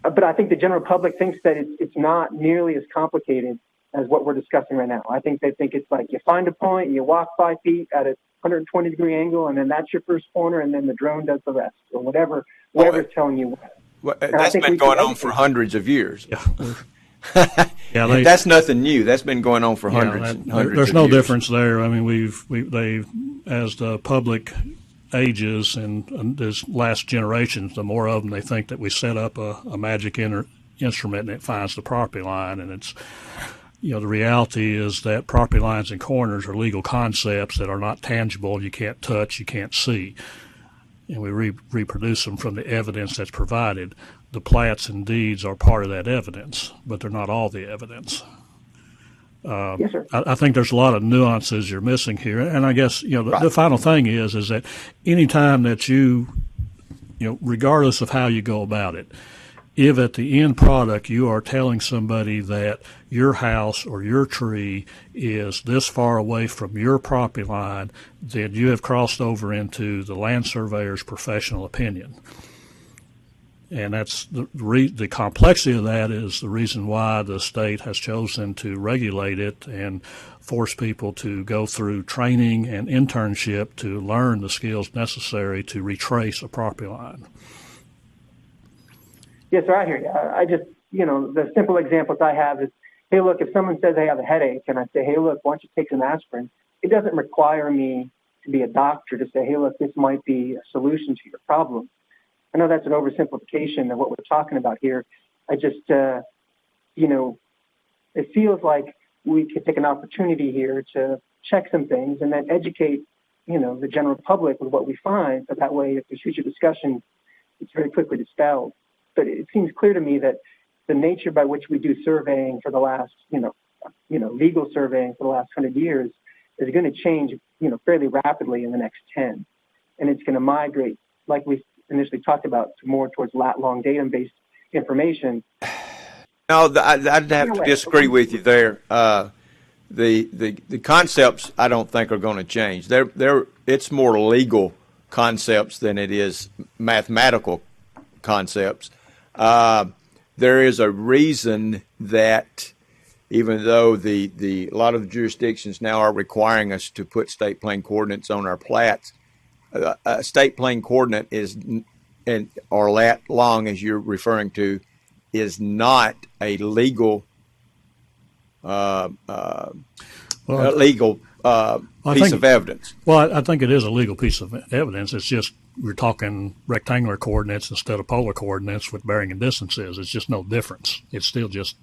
But I think the general public thinks that it's not nearly as complicated as what we're discussing right now. I think they think it's like you find a point, you walk 5 feet at a 120-degree angle, and then that's your first corner, and then the drone does the rest, or whatever's telling you what. Well, that's been going on for hundreds of years. Yeah. That's nothing new. That's been going on for hundreds and hundreds There's of no years. difference there. I mean, as the public ages and this last generations, the more of them they think that we set up a magic instrument and it finds the property line. And it's, the reality is that property lines and corners are legal concepts that are not tangible. You can't touch, you can't see. And we reproduce them from the evidence that's provided. The plats and deeds are part of that evidence, but they're not all the evidence. Yes, sir. I think there's a lot of nuances you're missing here. And I guess, the final thing is that anytime that you regardless of how you go about it, if at the end product you are telling somebody that your house or your tree is this far away from your property line, then you have crossed over into the land surveyor's professional opinion. And that's the complexity of that is the reason why the state has chosen to regulate it and force people to go through training and internship to learn the skills necessary to retrace a property line. Yes, sir, I hear you. I just, the simple examples I have is, hey, look, if someone says they have a headache and I say, hey, look, why don't you take some aspirin? It doesn't require me to be a doctor to say, hey, look, this might be a solution to your problem. I know that's an oversimplification of what we're talking about here. I just, it feels like we could take an opportunity here to check some things and then educate, the general public with what we find. So that way, if there's future discussion, it's very quickly dispelled. But it seems clear to me that the nature by which we do surveying for the last, legal surveying for the last 100 years is going to change, fairly rapidly in the next 10. And it's going to migrate, like we initially talked about, to more towards long datum-based information. No, I'd have to disagree with you there. The concepts I don't think are going to change. It's more legal concepts than it is mathematical concepts. There is a reason that even though a lot of the jurisdictions now are requiring us to put state plane coordinates on our plats, a state plane coordinate or lat long, as you're referring to, is not a legal legal piece of evidence. Well, I think it is a legal piece of evidence. It's just we're talking rectangular coordinates instead of polar coordinates with bearing and distances. It's just no difference. It's still just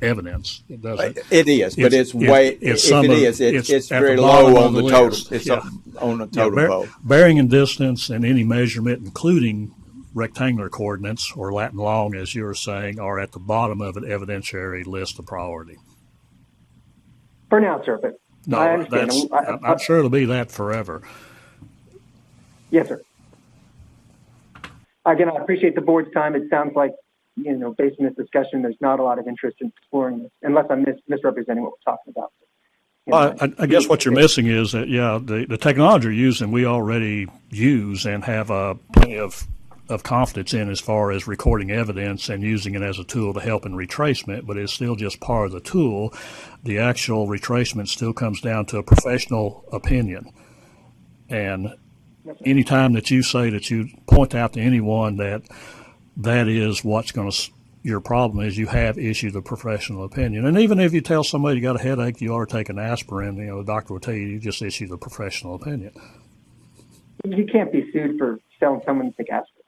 evidence. It doesn't. It is, but it's very the low on the total. list. It's Yeah. on the total vote. Bearing and distance and any measurement, including rectangular coordinates or Latin long, as you were saying, are at the bottom of an evidentiary list of priority. For now, sir, but No, I understand. I'm sure it'll be that forever. Yes, sir. Again, I appreciate the board's time. It sounds like, based on this discussion, there's not a lot of interest in exploring this, unless I'm misrepresenting what we're talking about. Well, I guess what you're missing is that, the technology you're using, we already use and have plenty of confidence in as far as recording evidence and using it as a tool to help in retracement, but it's still just part of the tool. The actual retracement still comes down to a professional opinion. And anytime that you say that you point out to anyone that is what's going to, your problem is, you have issued a professional opinion. And even if you tell somebody you got a headache, you ought to take an aspirin, the doctor will tell you just issued a professional opinion. You can't be sued for telling someone to take aspirin.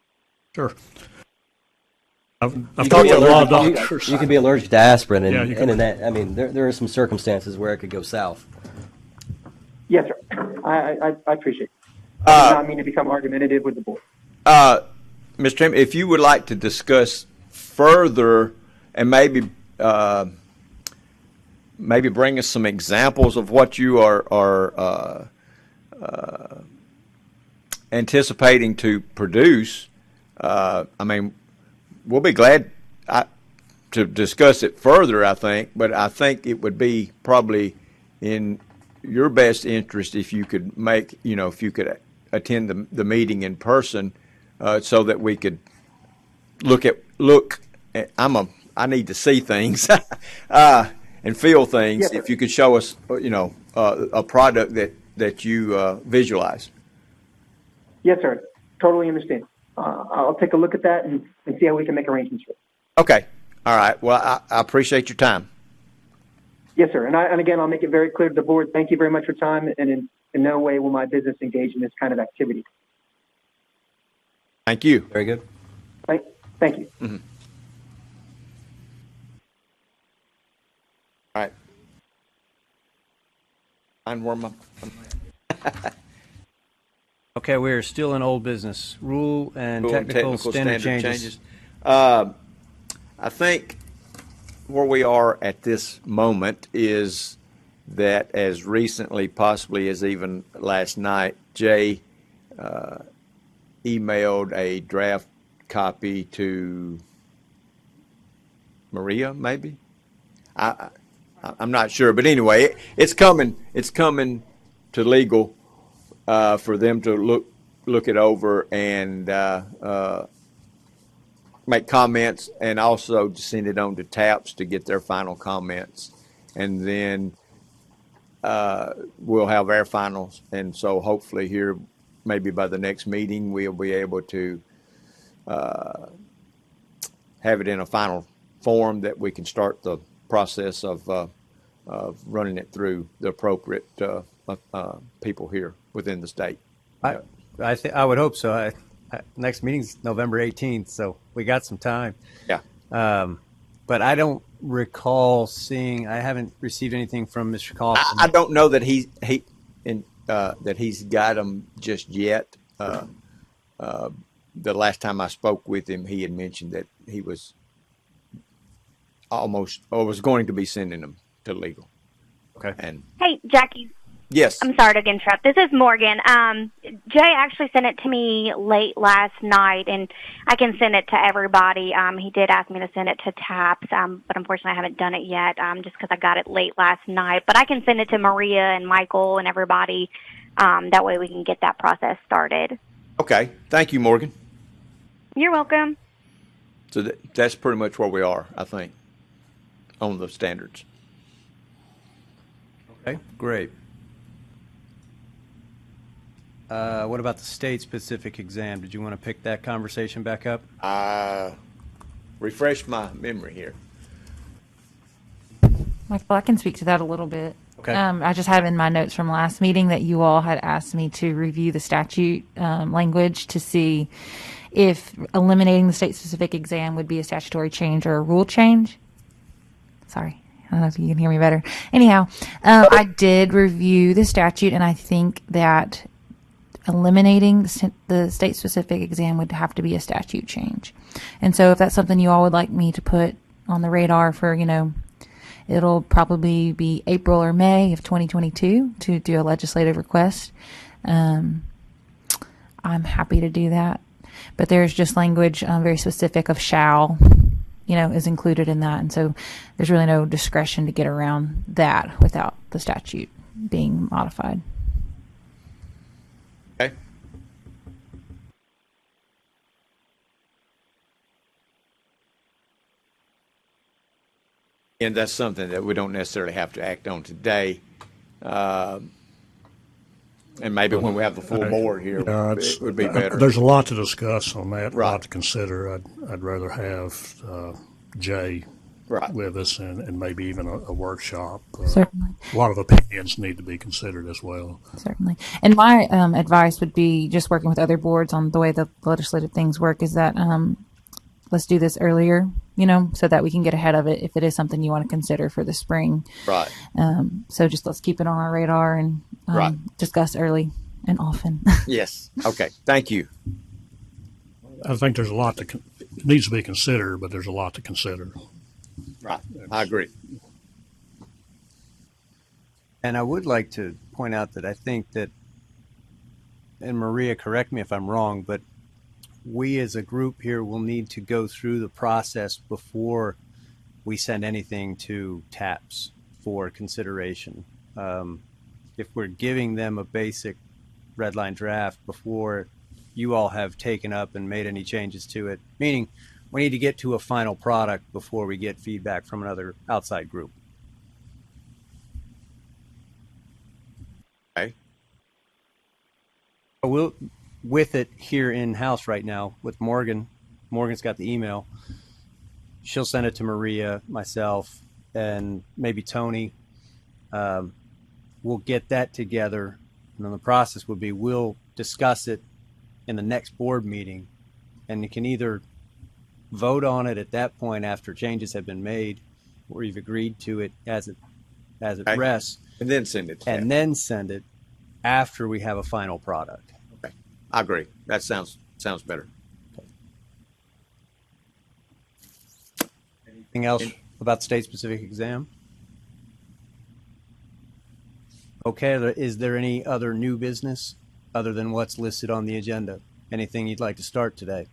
Sure. I've talked to a lot of doctors. You can be allergic to aspirin, and, Yeah, you can. in that, I mean, there are some circumstances where it could go south. Yes, sir. I appreciate it. I do not mean to become argumentative with the board. Mr. Chairman, if you would like to discuss further and maybe bring us some examples of what you are anticipating to produce, we'll be glad to discuss it further, I think, but I think it would be probably in your best interest if you could attend the meeting in person, so that we could I need to see things and feel things. Yes, if you could show us, a product that you visualize. Yes, sir. Totally understand. I'll take a look at that and see how we can make arrangements for it. Okay. All right. Well, I appreciate your time. Yes, sir. And again, I'll make it very clear to the board, thank you very much for your time, and in no way will my business engage in this kind of activity. Thank you. Very good. Thank you. Mm-hmm. All right. Okay, we're still in old business. Rule and technical standard changes. I think where we are at this moment is that as recently, possibly as even last night, Jay emailed a draft copy to Maria, maybe? I'm not sure, but anyway, it's coming to legal for them to look it over and make comments, and also to send it on to TAPS to get their final comments, and then we'll have our finals, and so hopefully here, maybe by the next meeting, we'll be able to have it in a final form that we can start the process of running it through the appropriate people here within the state. I would hope so. Next meeting's November 18th, so we got some time. Yeah. But I don't recall seeing. I haven't received anything from Mr. Kaufman. I don't know that he's got them just yet. The last time I spoke with him, he had mentioned that he was was going to be sending them to legal. Okay. And hey, Jackie. yes, I'm sorry to interrupt. This is Morgan. Jay actually sent it to me late last night, and I can send it to everybody. He did ask me to send it to TAPS, but unfortunately I haven't done it yet, just because I got it late last night. But I can send it to Maria and Michael and everybody. That way we can get that process started. okay. Thank you, Morgan. You're welcome. So that's pretty much where we are, I think, on the standards. Okay, great. What about the state-specific exam? Did you want to pick that conversation back up? Refresh my memory here. Michael, I can speak to that a little bit. Okay. I just have in my notes from last meeting that you all had asked me to review the statute language to see if eliminating the state-specific exam would be a statutory change or a rule change. Sorry, I don't know if you can hear me better. Anyhow, I did review the statute, and I think that eliminating the state-specific exam would have to be a statute change. And so if that's something you all would like me to put on the radar for, it'll probably be April or May of 2022 to do a legislative request. I'm happy to do that. But there's just language very specific of shall, is included in that. And so there's really no discretion to get around that without the statute being modified. Okay. And that's something that we don't necessarily have to act on today. And maybe when we have the full board here, it would be better. There's a lot to discuss on that, Right. a lot to consider. I'd rather have Jay Right. with us and maybe even a workshop. Certainly. A lot of opinions need to be considered as well. Certainly. And my advice would be, just working with other boards on the way the legislative things work, is that let's do this earlier, so that we can get ahead of it if it is something you want to consider for the spring. Right. So just let's keep it on our radar and Right. discuss early and often. Yes. Okay. Thank you. I think there's a lot it needs to be considered, but there's a lot to consider. Right. I agree. And I would like to point out that I think that, and Maria, correct me if I'm wrong, but we as a group here will need to go through the process before we send anything to TAPS for consideration. If we're giving them a basic red line draft before you all have taken up and made any changes to it, meaning we need to get to a final product before we get feedback from another outside group. Okay. We'll, with it here in-house right now with Morgan's got the email. She'll send it to Maria, myself, and maybe Tony. We'll get that together, and then the process would be we'll discuss it in the next board meeting, and you can either vote on it at that point after changes have been made, or you've agreed to it as it Okay. rests, And then send it. and then send it after we have a final product. Okay. I agree. That sounds better. Anything else about the state-specific exam? Okay, is there any other new business other than what's listed on the agenda? Anything you'd like to start today?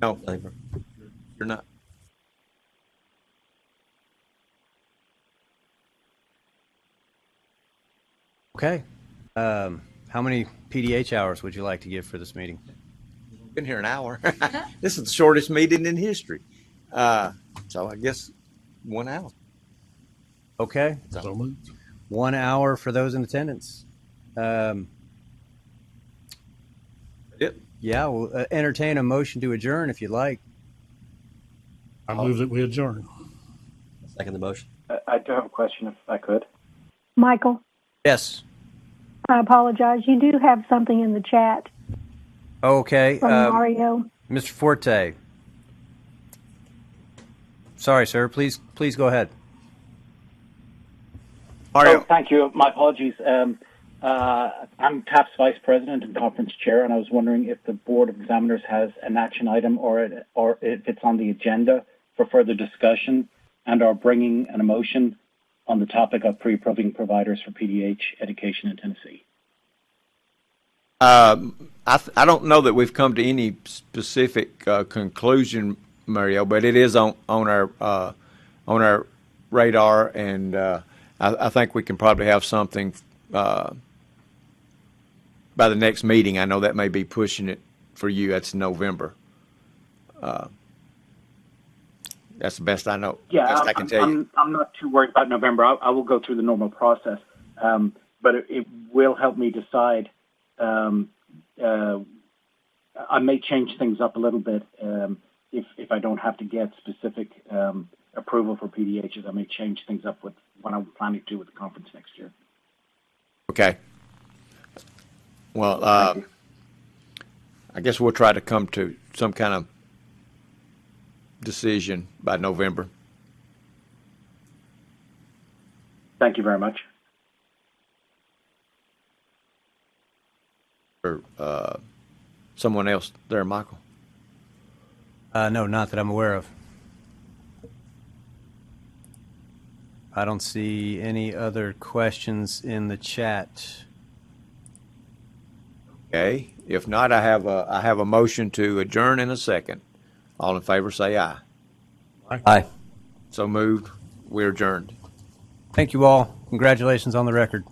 No, you're not. Okay. How many PDH hours would you like to give for this meeting? Been here an hour. This is the shortest meeting in history. So I guess 1 hour. Okay. So moved. 1 hour for those in attendance. Yep. Yeah, we'll entertain a motion to adjourn if you'd like. I move that we adjourn. Second the motion. I do have a question, if I could. Michael, Yes. I apologize. You do have something in the chat Okay. from Mario. Mr. Forte. Sorry, sir. Please go ahead. Mario. Oh, thank you. My apologies. I'm TAP's Vice President and Conference Chair, and I was wondering if the Board of Examiners has an action item or if it's on the agenda for further discussion and are bringing an motion on the topic of pre-approving providers for PDH education in Tennessee. I don't know that we've come to any specific conclusion, Mario, but it is on our radar, and I think we can probably have something by the next meeting. I know that may be pushing it for you. That's November. That's the best I know. Yeah, best I can tell you. I'm not too worried about November. I will go through the normal process, but it will help me decide. I may change things up a little bit if I don't have to get specific approval for PDHs. I may change things up with what I'm planning to do with the conference next year. Okay. Well, Thank you. I guess we'll try to come to some kind of decision by November. Thank you very much. Or someone else there, Michael? No, not that I'm aware of. I don't see any other questions in the chat. Okay. If not, I have a motion to adjourn in a second. All in favor, say aye. Aye. So moved. We're adjourned. Thank you all. Congratulations on the record.